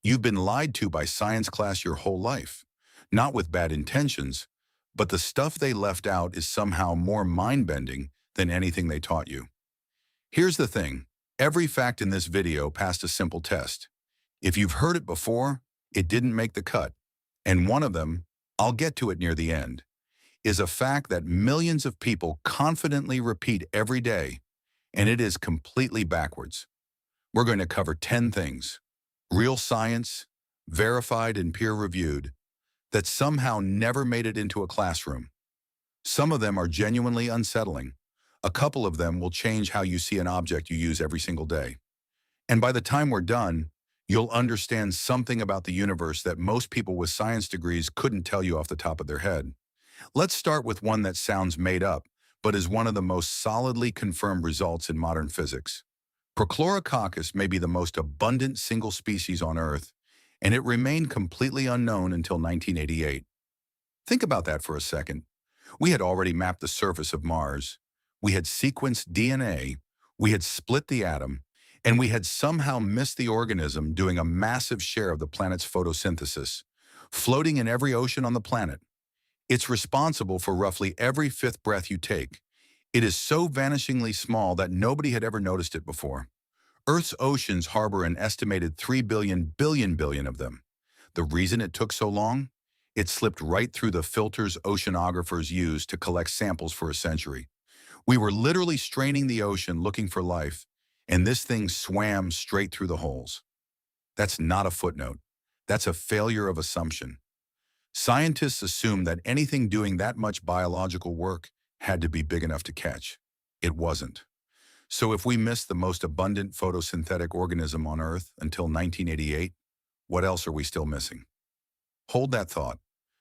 You've been lied to by science class your whole life. Not with bad intentions, but the stuff they left out is somehow more mind-bending than anything they taught you. Here's the thing. Every fact in this video passed a simple test. If you've heard it before, it didn't make the cut. And one of them, I'll get to it near the end, is a fact that millions of people confidently repeat every day, and it is completely backwards. We're going to cover 10 things, real science, verified and peer-reviewed, that somehow never made it into a classroom. Some of them are genuinely unsettling. A couple of them will change how you see an object you use every single day. And by the time we're done, you'll understand something about the universe that most people with science degrees couldn't tell you off the top of their head. Let's start with one that sounds made up, but is one of the most solidly confirmed results in modern physics. Prochlorococcus may be the most abundant single species on Earth, and it remained completely unknown until 1988. Think about that for a second. We had already mapped the surface of Mars. We had sequenced DNA, we had split the atom, and we had somehow missed the organism doing a massive share of the planet's photosynthesis, floating in every ocean on the planet. It's responsible for roughly every fifth breath you take. It is so vanishingly small that nobody had ever noticed it before. Earth's oceans harbor an estimated 3 billion of them. The reason it took so long? It slipped right through the filters oceanographers used to collect samples for a century. We were literally straining the ocean looking for life, and this thing swam straight through the holes. That's not a footnote. That's a failure of assumption. Scientists assumed that anything doing that much biological work had to be big enough to catch. It wasn't. So if we missed the most abundant photosynthetic organism on Earth until 1988, what else are we still missing? Hold that thought,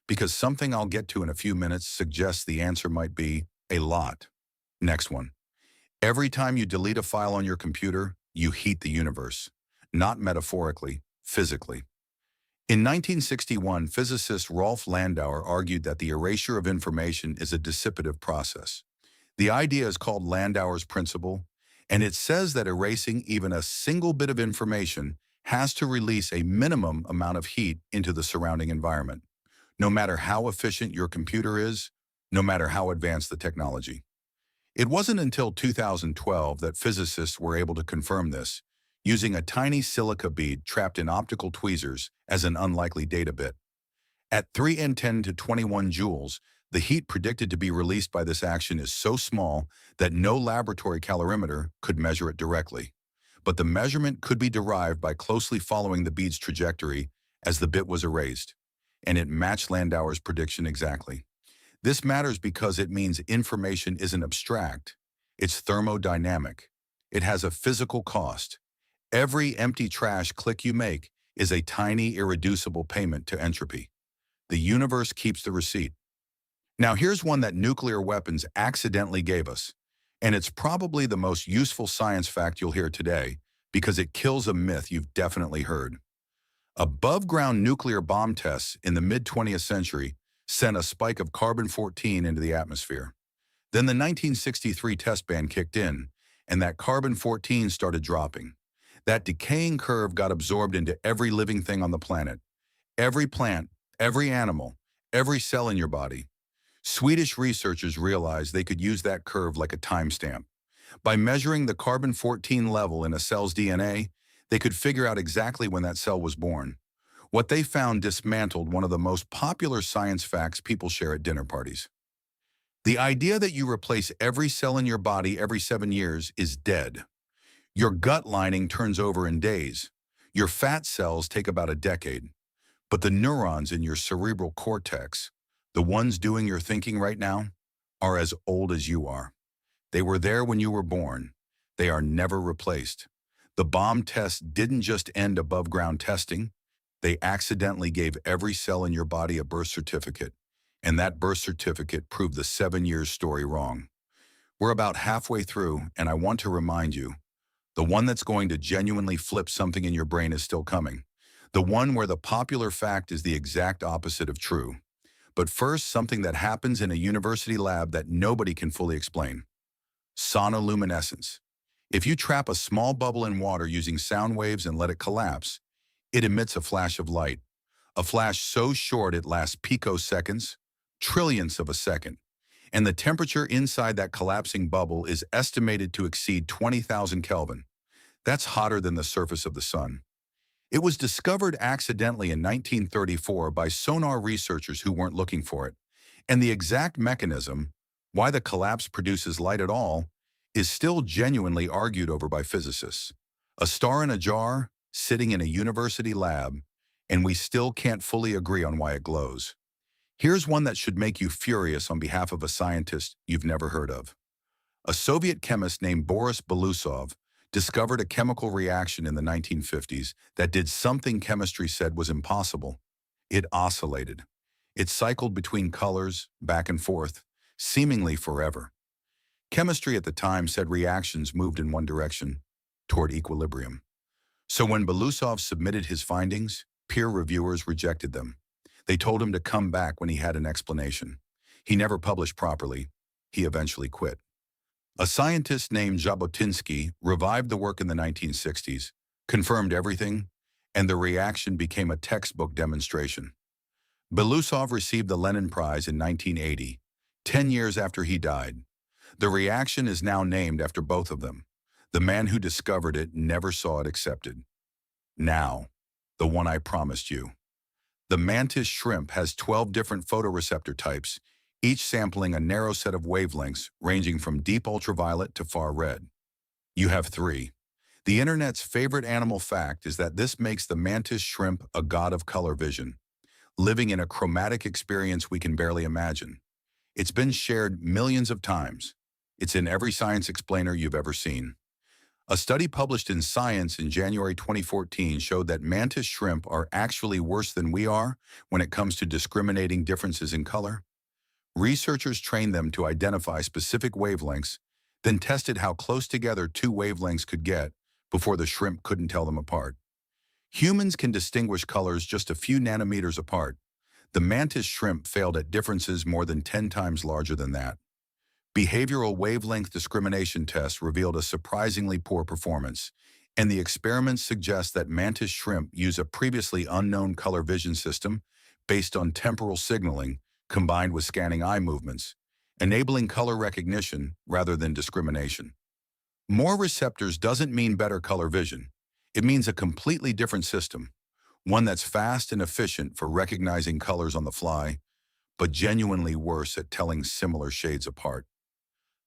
because something I'll get to in a few minutes suggests the answer might be a lot. Next one. Every time you delete a file on your computer, you heat the universe. Not metaphorically, physically. In 1961, physicist Rolf Landauer argued that the erasure of information is a dissipative process. The idea is called Landauer's principle, and it says that erasing even a single bit of information has to release a minimum amount of heat into the surrounding environment, no matter how efficient your computer is, no matter how advanced the technology. It wasn't until 2012 that physicists were able to confirm this, using a tiny silica bead trapped in optical tweezers as an unlikely data bit. At 3 × 10⁻21 joules, the heat predicted to be released by this action is so small that no laboratory calorimeter could measure it directly. But the measurement could be derived by closely following the bead's trajectory as the bit was erased, and it matched Landauer's prediction exactly. This matters because it means information isn't abstract, it's thermodynamic. It has a physical cost. Every empty trash click you make is a tiny, irreducible payment to entropy. The universe keeps the receipt. Now here's one that nuclear weapons accidentally gave us, and it's probably the most useful science fact you'll hear today because it kills a myth you've definitely heard. Above-ground nuclear bomb tests in the mid-20th century sent a spike of carbon-14 into the atmosphere. Then the 1963 test ban kicked in, and that carbon-14 started dropping. That decaying curve got absorbed into every living thing on the planet. Every plant, every animal, every cell in your body. Swedish researchers realized they could use that curve like a timestamp. By measuring the carbon-14 level in a cell's DNA, they could figure out exactly when that cell was born. What they found dismantled one of the most popular science facts people share at dinner parties. The idea that you replace every cell in your body every 7 years is dead. Your gut lining turns over in days. Your fat cells take about a decade. But the neurons in your cerebral cortex, the ones doing your thinking right now, are as old as you are. They were there when you were born. They are never replaced. The bomb test didn't just end above-ground testing. They accidentally gave every cell in your body a birth certificate, and that birth certificate proved the 7 years story wrong. We're about halfway through, and I want to remind you, the one that's going to genuinely flip something in your brain is still coming. The one where the popular fact is the exact opposite of true. But first, something that happens in a university lab that nobody can fully explain. Sonoluminescence. If you trap a small bubble in water using sound waves and let it collapse, It emits a flash of light, a flash so short it lasts picoseconds, trillionths of a second, and the temperature inside that collapsing bubble is estimated to exceed 20,000 Kelvin. That's hotter than the surface of the sun. It was discovered accidentally in 1934 by sonar researchers who weren't looking for it, and the exact mechanism, why the collapse produces light at all, is still genuinely argued over by physicists. A star in a jar, sitting in a university lab, and we still can't fully agree on why it glows. Here's one that should make you furious on behalf of a scientist you've never heard of. A Soviet chemist named Boris Belousov discovered a chemical reaction in the 1950s that did something chemistry said was impossible. It oscillated. It cycled between colors, back and forth, seemingly forever. Chemistry at the time said reactions moved in one direction, toward equilibrium. So when Belousov submitted his findings, peer reviewers rejected them. They told him to come back when he had an explanation. He never published properly. He eventually quit. A scientist named Jabotinsky revived the work in the 1960s, confirmed everything, and the reaction became a textbook demonstration. Belousov received the Lenin Prize in 1980, 10 years after he died. The reaction is now named after both of them. The man who discovered it never saw it accepted. Now, the one I promised you. The mantis shrimp has 12 different photoreceptor types, each sampling a narrow set of wavelengths ranging from deep ultraviolet to far red. You have 3. The internet's favorite animal fact is that this makes the mantis shrimp a god of color vision, living in a chromatic experience we can barely imagine. It's been shared millions of times. It's in every science explainer you've ever seen. A study published in Science in January 2014 showed that mantis shrimp are actually worse than we are when it comes to discriminating differences in color. Researchers trained them to identify specific wavelengths, then tested how close together 2 wavelengths could get before the shrimp couldn't tell them apart. Humans can distinguish colors just a few nanometers apart. The mantis shrimp failed at differences more than 10 times larger than that. Behavioral wavelength discrimination tests revealed a surprisingly poor performance, and the experiments suggest that mantis shrimp use a previously unknown color vision system based on temporal signaling combined with scanning eye movements, enabling color recognition rather than discrimination. More receptors doesn't mean better color vision. It means a completely different system, one that's fast and efficient for recognizing colors on the fly, but genuinely worse at telling similar shades apart.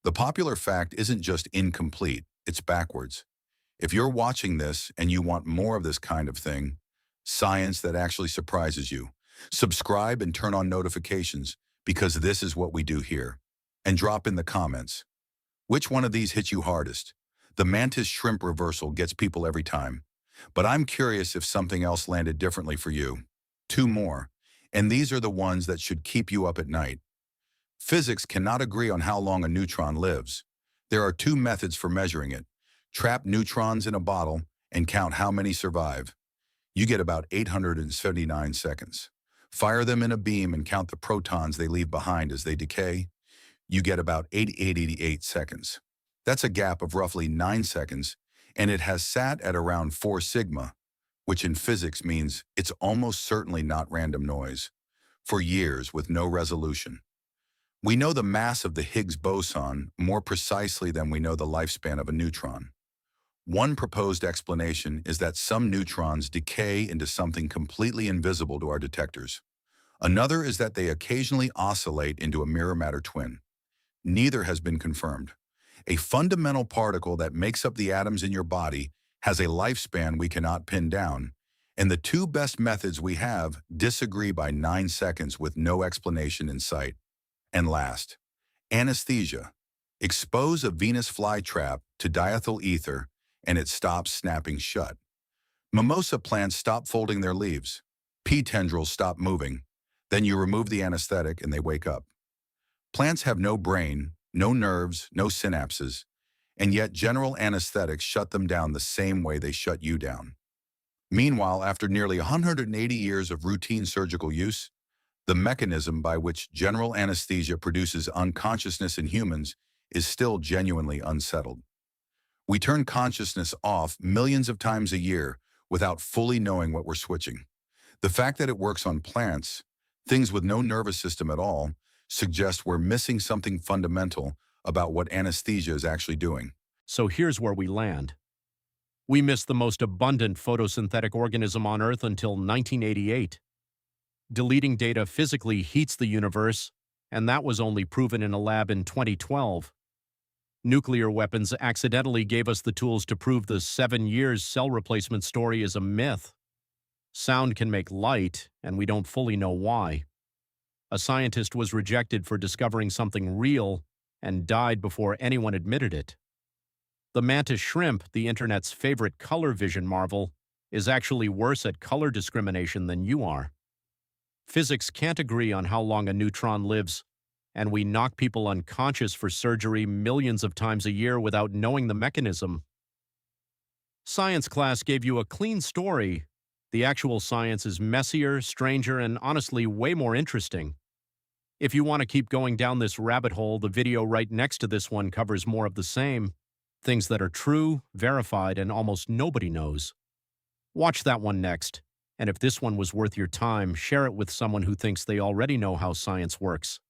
The popular fact isn't just incomplete, it's backwards. If you're watching this and you want more of this kind of thing, science that actually surprises you, subscribe and turn on notifications because this is what we do here. And drop in the comments. Which one of these hits you hardest? The mantis shrimp reversal gets people every time. But I'm curious if something else landed differently for you. 2 more. And these are the ones that should keep you up at night. Physics cannot agree on how long a neutron lives. There are 2 methods for measuring it. Trap neutrons in a bottle and count how many survive. You get about 879 seconds. Fire them in a beam and count the protons they leave behind as they decay. You get about 888 seconds. That's a gap of roughly 9 seconds, and it has sat at around 4 sigma, which in physics means it's almost certainly not random noise, for years with no resolution. We know the mass of the Higgs boson more precisely than we know the lifespan of a neutron. One proposed explanation is that some neutrons decay into something completely invisible to our detectors. Another is that they occasionally oscillate into a mirror matter twin. Neither has been confirmed. A fundamental particle that makes up the atoms in your body has a lifespan we cannot pin down, and the 2 best methods we have disagree by 9 seconds with no explanation in sight. And last, anesthesia. Expose a Venus flytrap to diethyl ether and it stops snapping shut. Mimosa plants stop folding their leaves. Pea tendrils stop moving. Then you remove the anesthetic and they wake up. Plants have no brain, no nerves, no synapses, and yet general anesthetics shut them down the same way they shut you down. Meanwhile, after nearly 180 years of routine surgical use, the mechanism by which general anesthesia produces unconsciousness in humans is still genuinely unsettled. We turn consciousness off millions of times a year without fully knowing what we're switching. The fact that it works on plants, things with no nervous system at all, suggests we're missing something fundamental about what anesthesia is actually doing. So here's where we land. We missed the most abundant photosynthetic organism on Earth until 1988. Deleting data physically heats the universe, and that was only proven in a lab in 2012. Nuclear weapons accidentally gave us the tools to prove the 7 years cell replacement story is a myth. Sound can make light, and we don't fully know why. A scientist was rejected for discovering something real and died before anyone admitted it. The mantis shrimp, the internet's favorite color vision marvel, is actually worse at color discrimination than you are. Physics can't agree on how long a neutron lives, and we knock people unconscious for surgery millions of times a year without knowing the mechanism. Science class gave you a clean story. The actual science is messier, stranger, and honestly way more interesting. If you want to keep going down this rabbit hole, the video right next to this one covers more of the same. Things that are true, verified, and almost nobody knows. Watch that one next. And if this one was worth your time, share it with someone who thinks they already know how science works.